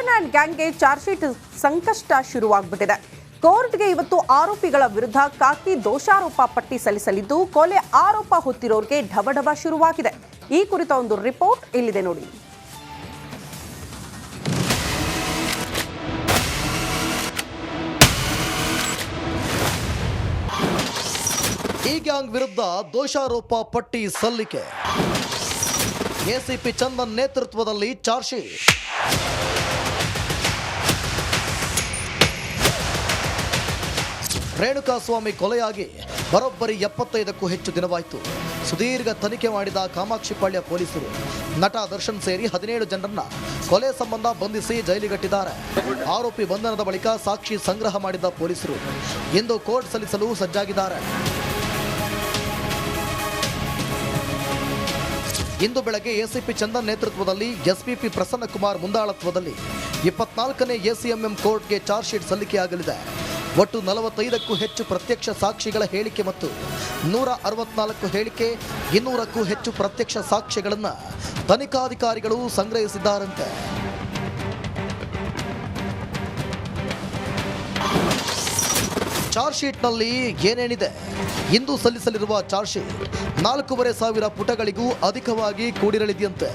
Darshan and ಗ್ಯಾಂಗ್ಗೆ charge sheet ಸಂಕಷ್ಟ ಶುರುವಾಗ್ಬಿಟ್ಟಿದೆ. ಕೋರ್ಟ್ಗೆ ಇವತ್ತು ಆರೋಪಿಗಳ ವಿರುದ್ಧ ಖಾಕಿ ದೋಷಾರೋಪ ಪಟ್ಟಿ ಸಲ್ಲಿಸಲಿದ್ದು, ಕೊಲೆ ಆರೋಪ ಹೊತ್ತಿರೋರಿಗೆ ಢವಢವ ಶುರುವಾಗಿದೆ. ಈ ಕುರಿತ ಒಂದು ರಿಪೋರ್ಟ್ ಇಲ್ಲಿದೆ ನೋಡಿ. ಈ ಗ್ಯಾಂಗ್ ವಿರುದ್ಧ ದೋಷಾರೋಪ ಪಟ್ಟಿ ಸಲ್ಲಿಕೆ. ಎಸಿಪಿ ಚಂದನ್ ನೇತೃತ್ವದಲ್ಲಿ ಚಾರ್ಜ್ ಶೀಟ್. ರೇಣುಕಾಸ್ವಾಮಿ ಕೊಲೆಯಾಗಿ ಬರೋಬ್ಬರಿ 75ಕ್ಕೂ ಹೆಚ್ಚು ದಿನವಾಯಿತು. ಸುದೀರ್ಘ ತನಿಖೆ ಮಾಡಿದ ಕಾಮಾಕ್ಷಿಪಾಳ್ಯ ಪೊಲೀಸರು ನಟ ದರ್ಶನ್ ಸೇರಿ 17 ಜನರನ್ನ ಕೊಲೆ ಸಂಬಂಧ ಬಂಧಿಸಿ ಜೈಲಿಗಟ್ಟಿದ್ದಾರೆ. ಆರೋಪಿ ಬಂಧನದ ಬಳಿಕ ಸಾಕ್ಷಿ ಸಂಗ್ರಹ ಮಾಡಿದ ಪೊಲೀಸರು ಇಂದು ಕೋರ್ಟ್ ಸಲ್ಲಿಸಲು ಸಜ್ಜಾಗಿದ್ದಾರೆ. ಇಂದು ಬೆಳಗ್ಗೆ ಎಸಿಪಿ ಚಂದನ್ ನೇತೃತ್ವದಲ್ಲಿ ಎಸ್ಪಿಪಿ ಪ್ರಸನ್ನಕುಮಾರ್ ಮುಂದಾಳತ್ವದಲ್ಲಿ 24ನೇ ಎಸಿಎಂಎಂ ಕೋರ್ಟ್ಗೆ ಚಾರ್ಜ್ ಶೀಟ್ ಸಲ್ಲಿಕೆಯಾಗಲಿದೆ. ಒಟ್ಟು 45ಕ್ಕೂ ಹೆಚ್ಚು ಪ್ರತ್ಯಕ್ಷ ಸಾಕ್ಷಿಗಳ ಹೇಳಿಕೆ ಮತ್ತು 164 ಹೇಳಿಕೆ, 200ಕ್ಕೂ ಹೆಚ್ಚು ಪ್ರತ್ಯಕ್ಷ ಸಾಕ್ಷ್ಯಗಳನ್ನು ತನಿಖಾಧಿಕಾರಿಗಳು ಸಂಗ್ರಹಿಸಿದ್ದಾರಂತೆ. ಚಾರ್ಜ್ ಶೀಟ್ನಲ್ಲಿ ಏನೇನಿದೆ? ಇಂದು ಸಲ್ಲಿಸಲಿರುವ ಚಾರ್ಜ್ ಶೀಟ್ 4,500 ಪುಟಗಳಿಗೂ ಅಧಿಕವಾಗಿ ಕೂಡಿರಲಿದೆಯಂತೆ.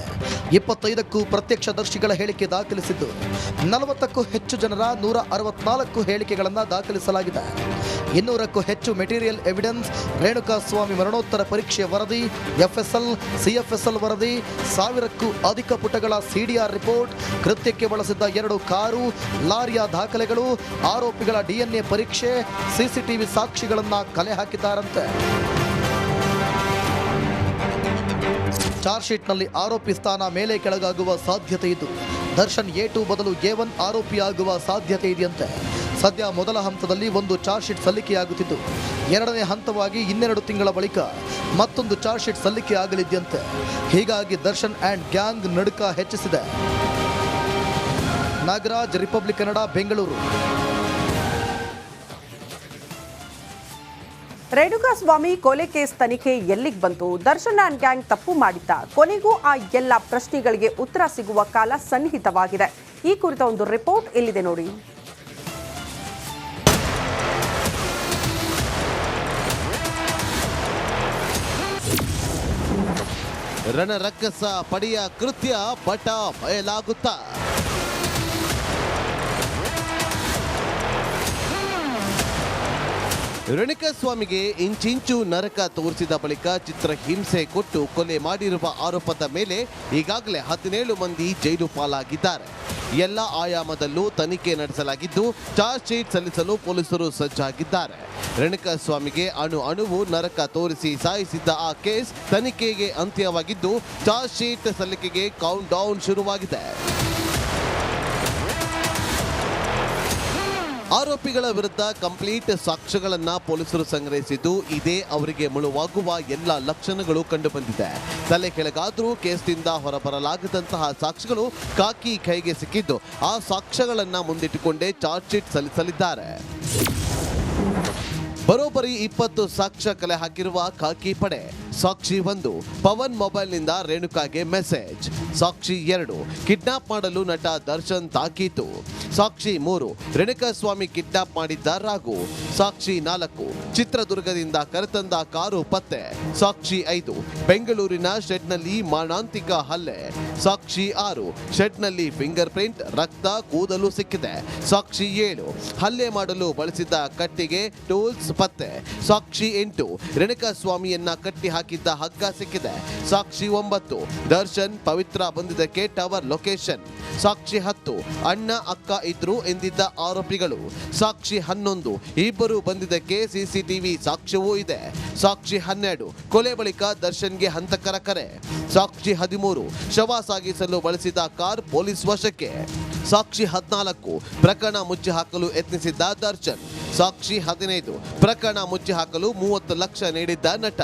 25ಕ್ಕೂ ಪ್ರತ್ಯಕ್ಷದರ್ಶಿಗಳ ಹೇಳಿಕೆ ದಾಖಲಿಸಿದ್ದು, 40ಕ್ಕೂ ಹೆಚ್ಚು ಜನರ 164 ಹೇಳಿಕೆಗಳನ್ನು ದಾಖಲಿಸಲಾಗಿದೆ. 200ಕ್ಕೂ ಹೆಚ್ಚು ಮೆಟೀರಿಯಲ್ ಎವಿಡೆನ್ಸ್, ರೇಣುಕಾಸ್ವಾಮಿ ಮರಣೋತ್ತರ ಪರೀಕ್ಷೆ ವರದಿ, ಎಫ್ಎಸ್ಎಲ್, ಸಿಎಫ್ಎಸ್ಎಲ್ ವರದಿ, 1000ಕ್ಕೂ ಅಧಿಕ ಪುಟಗಳ ಸಿಡಿಆರ್ ರಿಪೋರ್ಟ್, ಕೃತ್ಯಕ್ಕೆ ಬಳಸಿದ್ದ 2 ಕಾರು, ಲಾರಿಯ ದಾಖಲೆಗಳು, ಆರೋಪಿಗಳ ಡಿಎನ್ಎ ಪರೀಕ್ಷೆ, ಸಿಸಿಟಿವಿ ಸಾಕ್ಷಿಗಳನ್ನು ಕಲೆ ಹಾಕಿದ್ದಾರಂತೆ. ಚಾರ್ಜ್ ಶೀಟ್ನಲ್ಲಿ ಆರೋಪಿ ಸ್ಥಾನ ಮೇಲೆ ಕೆಳಗಾಗುವ ಸಾಧ್ಯತೆ ಇದ್ದು, ದರ್ಶನ್ A2 ಬದಲು A1 ಆರೋಪಿಯಾಗುವ ಸಾಧ್ಯತೆ ಇದೆಯಂತೆ. ಸದ್ಯ ಮೊದಲ ಹಂತದಲ್ಲಿ ಒಂದು ಚಾರ್ಜ್ ಶೀಟ್ ಸಲ್ಲಿಕೆಯಾಗುತ್ತಿದ್ದು, 2ನೇ ಹಂತವಾಗಿ 12 ತಿಂಗಳ ಬಳಿಕ ಮತ್ತೊಂದು ಚಾರ್ಜ್ ಶೀಟ್ ಸಲ್ಲಿಕೆಯಾಗಲಿದೆಯಂತೆ. ಹೀಗಾಗಿ ದರ್ಶನ್ ಅಂಡ್ ಗ್ಯಾಂಗ್ ನಡುಕ ಹೆಚ್ಚಿಸಿದೆ. ನಾಗರಾಜ್, ರಿಪಬ್ಲಿಕ್ ಕನ್ನಡ, ಬೆಂಗಳೂರು. ರೇಣುಕಾಸ್ವಾಮಿ ಕೊಲೆ ಕೇಸ್ ತನಿಖೆ ಎಲ್ಲಿಗೆ ಬಂತು? ದರ್ಶನ್ ಅಂಡ್ ಗ್ಯಾಂಗ್ ತಪ್ಪು ಮಾಡಿದ್ದ? ಕೊನೆಗೂ ಆ ಎಲ್ಲ ಪ್ರಶ್ನೆಗಳಿಗೆ ಉತ್ತರ ಸಿಗುವ ಕಾಲ ಸನ್ನಿಹಿತವಾಗಿದೆ. ಈ ಕುರಿತ ಒಂದು ರಿಪೋರ್ಟ್ ಇಲ್ಲಿದೆ ನೋಡಿ. ರಣರಕ್ಕಸ ಪಡೆಯ ಕೃತ್ಯ ಪಟ ಬಯಲಾಗುತ್ತಾ? ರೇಣುಕಾಸ್ವಾಮಿಗೆ ಇಂಚಿಂಚು ನರಕ ತೋರಿಸಿದ ಬಳಿಕ ಚಿತ್ರಹಿಂಸೆ ಕೊಟ್ಟು ಕೊಲೆ ಮಾಡಿರುವ ಆರೋಪದ ಮೇಲೆ ಈಗಾಗಲೇ 17 ಮಂದಿ ಜೈಲು ಪಾಲಾಗಿದ್ದಾರೆ. ಎಲ್ಲ ಆಯಾಮದಲ್ಲೂ ತನಿಖೆ ನಡೆಸಲಾಗಿದ್ದು, ಚಾರ್ಜ್ ಶೀಟ್ ಸಲ್ಲಿಸಲು ಪೊಲೀಸರು ಸಜ್ಜಾಗಿದ್ದಾರೆ. ರೇಣುಕಾಸ್ವಾಮಿಗೆ ಅಣುವು ನರಕ ತೋರಿಸಿ ಸಾಯಿಸಿದ್ದ ಆ ಕೇಸ್ ತನಿಖೆಗೆ ಅಂತ್ಯವಾಗಿದ್ದು, ಚಾರ್ಜ್ ಶೀಟ್ ಸಲ್ಲಿಕೆಗೆ ಕೌಂಟ್ ಡೌನ್ ಶುರುವಾಗಿದೆ. ಆರೋಪಿಗಳ ವಿರುದ್ಧ ಕಂಪ್ಲೀಟ್ ಸಾಕ್ಷ್ಯಗಳನ್ನು ಪೊಲೀಸರು ಸಂಗ್ರಹಿಸಿದ್ದು, ಇದೇ ಅವರಿಗೆ ಮುಳುವಾಗುವ ಎಲ್ಲ ಲಕ್ಷಣಗಳು ಕಂಡುಬಂದಿದೆ. ತಲೆ ಕೆಳಗಾದರೂ ಕೇಸ್ನಿಂದ ಹೊರಬರಲಾಗದಂತಹ ಸಾಕ್ಷ್ಯಗಳು ಖಾಕಿ ಕೈಗೆ ಸಿಕ್ಕಿದ್ದು, ಆ ಸಾಕ್ಷ್ಯಗಳನ್ನು ಮುಂದಿಟ್ಟುಕೊಂಡೇ ಚಾರ್ಜ್ ಶೀಟ್ ಸಲ್ಲಿಸಲಿದ್ದಾರೆ. ಬರೋಬ್ಬರಿ 20 ಸಾಕ್ಷ್ಯ ಕಲೆ ಹಾಕಿರುವ ಖಾಕಿ ಪಡೆ. ಸಾಕ್ಷಿ 1, ಪವನ್ ಮೊಬೈಲ್ನಿಂದ ರೇಣುಕಾಗೆ ಮೆಸೇಜ್. ಸಾಕ್ಷಿ 2, ಕಿಡ್ನಾಪ್ ಮಾಡಲು ನಟ ದರ್ಶನ್ ತಾಕೀತು. ಸಾಕ್ಷಿ 3, ರೇಣುಕಾಸ್ವಾಮಿ ಕಿಡ್ನಾಪ್ ಮಾಡಿದ್ದ ರಾಘು. ಸಾಕ್ಷಿ 4, ಚಿತ್ರದುರ್ಗದಿಂದ ಕರೆತಂದ ಕಾರು ಪತ್ತೆ. ಸಾಕ್ಷಿ 5, ಬೆಂಗಳೂರಿನ ಶೆಡ್ನಲ್ಲಿ ಮಾರಣಾಂತಿಕ ಹಲ್ಲೆ. ಸಾಕ್ಷಿ 6, ಶೆಡ್ನಲ್ಲಿ ಫಿಂಗರ್ ಪ್ರಿಂಟ್, ರಕ್ತ, ಕೂದಲು ಸಿಕ್ಕಿದೆ. ಸಾಕ್ಷಿ 7, ಹಲ್ಲೆ ಮಾಡಲು ಬಳಸಿದ್ದ ಕಟ್ಟಿಗೆ, ಟೂಲ್ಸ್ ಪತ್ತೆ. ಸಾಕ್ಷಿ 8, ರೇಣುಕಾಸ್ವಾಮಿಯನ್ನ ಕಟ್ಟಿ ಹಾಕಿದ್ದ ಹಗ್ಗ ಸಿಕ್ಕಿದೆ. ಸಾಕ್ಷಿ 9, ದರ್ಶನ್ ಪವಿತ್ರ ಬಂದಿದ್ದಕ್ಕೆ ಟವರ್ ಲೊಕೇಶನ್. ಸಾಕ್ಷಿ 10, ಅಣ್ಣ ಅಕ್ಕ ಇದ್ರು ಎಂದಿದ್ದ ಆರೋಪಿಗಳು. ಸಾಕ್ಷಿ 11, ಇಬ್ಬರು ಬಂದಿದ್ದಕ್ಕೆ ಸಿಸಿಟಿವಿ ಸಾಕ್ಷ್ಯವೂ ಇದೆ. ಸಾಕ್ಷಿ 12, ಕೊಲೆ ಬಳಿಕ ದರ್ಶನ್ಗೆ ಹಂತಕರ ಕರೆ. ಸಾಕ್ಷಿ 13, ಶವ ಸಾಗಿಸಲು ಬಳಸಿದ ಕಾರ್ ಪೊಲೀಸ್ ವಶಕ್ಕೆ. ಸಾಕ್ಷಿ 14, ಪ್ರಕರಣ ಮುಚ್ಚಿ ಹಾಕಲು ಯತ್ನಿಸಿದ್ದ ದರ್ಶನ್. ಸಾಕ್ಷಿ 15, ಪ್ರಕರಣ ಮುಚ್ಚಿ ಹಾಕಲು 30 ಲಕ್ಷ ನೀಡಿದ್ದ ನಟ.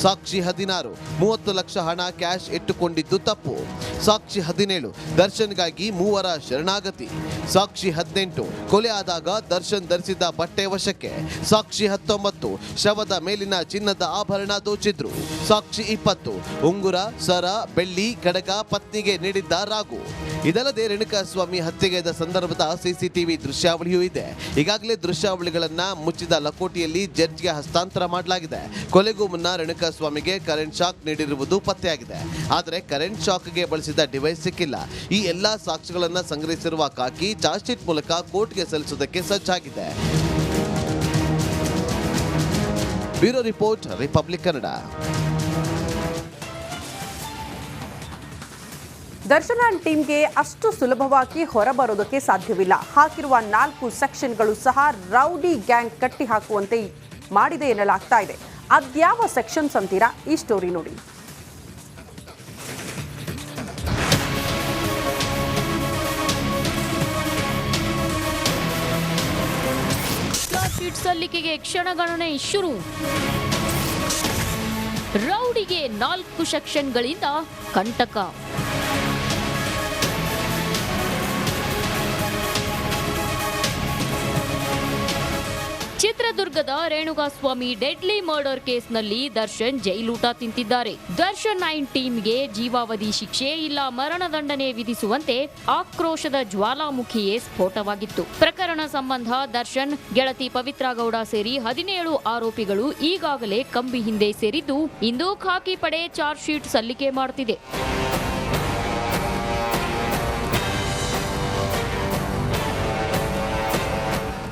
ಸಾಕ್ಷಿ 16, 30 ಲಕ್ಷ ಹಣ ಕ್ಯಾಶ್ ಇಟ್ಟುಕೊಂಡಿದ್ದು ತಪ್ಪು. ಸಾಕ್ಷಿ 17, ದರ್ಶನ್ಗಾಗಿ 3 ಶರಣಾಗತಿ. ಸಾಕ್ಷಿ 18, ಕೊಲೆ ಆದಾಗ ದರ್ಶನ್ ಧರಿಸಿದ್ದ ಬಟ್ಟೆ ವಶಕ್ಕೆ. ಸಾಕ್ಷಿ 19, ಶವದ ಮೇಲಿನ ಚಿನ್ನದ ಆಭರಣ ದೋಚಿದ್ರು. ಸಾಕ್ಷಿ 20, ಉಂಗುರ, ಸರ, ಬೆಳ್ಳಿ, ಕಡಗ ಪತ್ನಿಗೆ ನೀಡಿದ್ದ ರಾಘು. ಇದಲ್ಲದೆ ರೇಣುಕಾಸ್ವಾಮಿ ಹತ್ಯೆಗೈದ ಸಂದರ್ಭದ ಸಿಸಿಟಿವಿ ದೃಶ್ಯಾವಳಿಯೂ ಇದೆ. ಈಗಾಗಲೇ ದೃಶ್ಯಾವಳಿಗಳನ್ನ ಮುಚ್ಚಿದ ಲಕೋಟೆಯಲ್ಲಿ ಜಡ್ಜ್ಗೆ ಹಸ್ತಾಂತರ ಮಾಡಲಾಗಿದೆ. ಕೊಲೆಗೂ ಮುನ್ನ ರೇಣುಕಾಸ್ವಾಮಿಗೆ ಕರೆಂಟ್ ಶಾಕ್ ನೀಡಿರುವುದು ಪತ್ತೆಯಾಗಿದೆ. ಆದರೆ ಕರೆಂಟ್ ಶಾಕ್ಗೆ ಬಳಸಿದ ಡಿವೈಸ್ ಸಿಕ್ಕಿಲ್ಲ. ಈ ಎಲ್ಲಾ ಸಾಕ್ಷ್ಯಗಳನ್ನು ಸಂಗ್ರಹಿಸಿರುವ ಕಾಕಿ ಚಾರ್ಜ್ ಶೀಟ್ ಮೂಲಕ ಕೋರ್ಟ್ಗೆ ಸಲ್ಲಿಸುವುದಕ್ಕೆ ಸಜ್ಜಾಗಿದೆ. Bureau report, republic Kannada. Darshan and ಟೀಮ್ಗೆ ಅಷ್ಟು ಸುಲಭವಾಗಿ ಹೊರಬರೋದಕ್ಕೆ ಸಾಧ್ಯವಿಲ್ಲ. ಹಾಕಿರುವ 4 ಸೆಕ್ಷನ್ಗಳು ಸಹ ರೌಡಿ ಗ್ಯಾಂಗ್ ಕಟ್ಟಿ ಹಾಕುವಂತೆ ಮಾಡಿದೆ ಎನ್ನಲಾಗ್ತಾ ಇದೆ. ಅದ್ಯಾವ ಸೆಕ್ಷನ್ಸ್ ಅಂತೀರಾ? ಈ ಸ್ಟೋರಿ ನೋಡಿ. ಸಲ್ಲಿಕೆಗೆ ಕ್ಷಣಗಣನೆ ಶುರು. ರೌಡಿಗೆ 4 ಸೆಕ್ಷನ್ಗಳಿಂದ ಕಂಟಕ. ಚಿತ್ರದುರ್ಗದ ರೇಣುಕಾಸ್ವಾಮಿ ಡೆಡ್ಲಿ ಮರ್ಡರ್ ಕೇಸ್ನಲ್ಲಿ ದರ್ಶನ್ ಜೈಲೂಟ ತಿಂತಿದ್ದಾರೆ. ದರ್ಶನ್ 9 ಟೀಮ್ಗೆ ಜೀವಾವಧಿ ಶಿಕ್ಷೆ ಇಲ್ಲ ಮರಣದಂಡನೆ ವಿಧಿಸುವಂತೆ ಆಕ್ರೋಶದ ಜ್ವಾಲಾಮುಖಿಯೇ ಸ್ಫೋಟವಾಗಿತ್ತು. ಪ್ರಕರಣ ಸಂಬಂಧ ದರ್ಶನ್ ಗೆಳತಿ ಪವಿತ್ರ ಗೌಡ ಸೇರಿ 17 ಆರೋಪಿಗಳು ಈಗಾಗಲೇ ಕಂಬಿ ಹಿಂದೆ ಸೇರಿದ್ದು, ಇಂದು ಖಾಕಿ ಪಡೆ ಚಾರ್ಜ್ ಶೀಟ್ ಸಲ್ಲಿಕೆ ಮಾಡುತ್ತಿದೆ.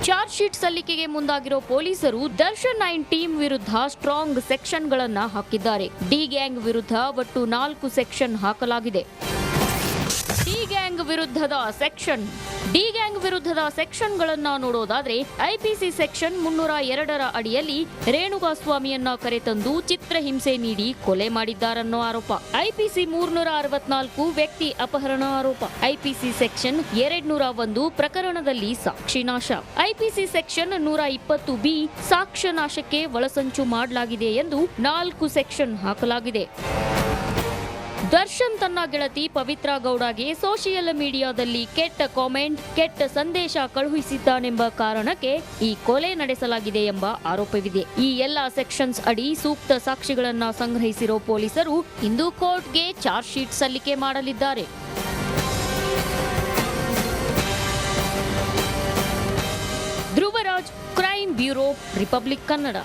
ಚಾರ್ಜ್ ಶೀಟ್ ಸಲ್ಲಿಕೆಗೆ ಮುಂದಾಗಿರೋ ಪೊಲೀಸರು ದರ್ಶನ್ 9 ಟೀಮ್ ವಿರುದ್ಧ ಸ್ಟ್ರಾಂಗ್ ಸೆಕ್ಷನ್ಗಳನ್ನ ಹಾಕಿದ್ದಾರೆ. ಡಿ ಗ್ಯಾಂಗ್ ವಿರುದ್ಧ ಒಟ್ಟು 4 ಸೆಕ್ಷನ್ ಹಾಕಲಾಗಿದೆ. ಡಿ ಗ್ಯಾಂಗ್ ವಿರುದ್ಧದ ಸೆಕ್ಷನ್ಗಳನ್ನ ನೋಡೋದಾದ್ರೆ ಐಪಿಸಿ ಸೆಕ್ಷನ್ 302ರ ಅಡಿಯಲ್ಲಿ ರೇಣುಕಾಸ್ವಾಮಿಯನ್ನ ಕರೆತಂದು ಚಿತ್ರಹಿಂಸೆ ನೀಡಿ ಕೊಲೆ ಮಾಡಿದ್ದಾರನ್ನೋ ಆರೋಪ. ಐಪಿಸಿ 364 ವ್ಯಕ್ತಿ ಅಪಹರಣ ಆರೋಪ. ಐಪಿಸಿ ಸೆಕ್ಷನ್ 201 ಪ್ರಕರಣದಲ್ಲಿ ಸಾಕ್ಷಿ ನಾಶ. ಐಪಿಸಿ ಸೆಕ್ಷನ್ 120B ಸಾಕ್ಷ್ಯ ನಾಶಕ್ಕೆ ಒಳಸಂಚು ಮಾಡಲಾಗಿದೆ ಎಂದು 4 ಸೆಕ್ಷನ್ ಹಾಕಲಾಗಿದೆ. ದರ್ಶನ್ ತನ್ನ ಗೆಳತಿ ಪವಿತ್ರ ಗೌಡಗೆ ಸೋಷಿಯಲ್ ಮೀಡಿಯಾದಲ್ಲಿ ಕೆಟ್ಟ ಕಾಮೆಂಟ್, ಕೆಟ್ಟ ಸಂದೇಶ ಕಳುಹಿಸಿದ್ದಾನೆಂಬ ಕಾರಣಕ್ಕೆ ಈ ಕೊಲೆ ನಡೆಸಲಾಗಿದೆ ಎಂಬ ಆರೋಪವಿದೆ. ಈ ಎಲ್ಲ ಸೆಕ್ಷನ್ಸ್ ಅಡಿ ಸೂಕ್ತ ಸಾಕ್ಷಿಗಳನ್ನ ಸಂಗ್ರಹಿಸಿರೋ ಪೊಲೀಸರು ಇಂದು ಕೋರ್ಟ್ಗೆ ಚಾರ್ಜ್ ಶೀಟ್ ಸಲ್ಲಿಕೆ ಮಾಡಲಿದ್ದಾರೆ. Dhruvaraj, crime bureau, republic Kannada.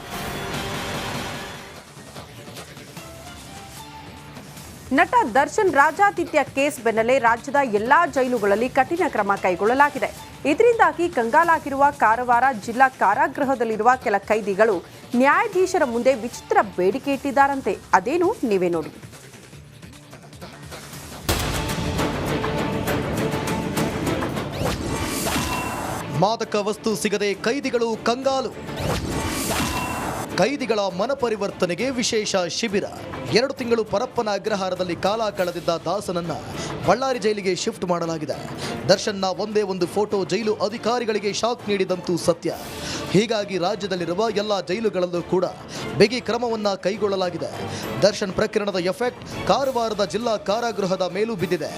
ನಟ ದರ್ಶನ್ ರಾಜಾತಿಥ್ಯ ಕೇಸ್ ಬೆನ್ನಲ್ಲೇ ರಾಜ್ಯದ ಎಲ್ಲಾ ಜೈಲುಗಳಲ್ಲಿ ಕಠಿಣ ಕ್ರಮ ಕೈಗೊಳ್ಳಲಾಗಿದೆ. ಇದರಿಂದಾಗಿ ಕಂಗಾಲಾಗಿರುವ ಕಾರವಾರ ಜಿಲ್ಲಾ ಕಾರಾಗೃಹದಲ್ಲಿರುವ ಕೆಲ ಕೈದಿಗಳು ನ್ಯಾಯಾಧೀಶರ ಮುಂದೆ ವಿಚಿತ್ರ ಬೇಡಿಕೆ ಇಟ್ಟಿದ್ದಾರಂತೆ. ಅದೇನು ನೀವೇ ನೋಡಿ. ಮಾದಕ ವಸ್ತು ಸಿಗದೆ ಕೈದಿಗಳು ಕಂಗಾಲು. ಕೈದಿಗಳ ಮನಪರಿವರ್ತನೆಗೆ ವಿಶೇಷ ಶಿಬಿರ. 2 ತಿಂಗಳು ಪರಪ್ಪನ ಅಗ್ರಹಾರದಲ್ಲಿ ಕಾಲ ಕಳೆದಿದ್ದ ದಾಸನನ್ನ ಬಳ್ಳಾರಿ ಜೈಲಿಗೆ ಶಿಫ್ಟ್ ಮಾಡಲಾಗಿದೆ. ದರ್ಶನ್ನ ಒಂದೇ ಒಂದು ಫೋಟೋ ಜೈಲು ಅಧಿಕಾರಿಗಳಿಗೆ ಶಾಕ್ ನೀಡಿದಂತೂ ಸತ್ಯ. ಹೀಗಾಗಿ ರಾಜ್ಯದಲ್ಲಿರುವ ಎಲ್ಲ ಜೈಲುಗಳಲ್ಲೂ ಕೂಡ ಬಿಗಿ ಕ್ರಮವನ್ನ ಕೈಗೊಳ್ಳಲಾಗಿದೆ. ದರ್ಶನ್ ಪ್ರಕರಣದ ಎಫೆಕ್ಟ್ ಕಾರವಾರದ ಜಿಲ್ಲಾ ಕಾರಾಗೃಹದ ಮೇಲೂ ಬಿದ್ದಿದೆ.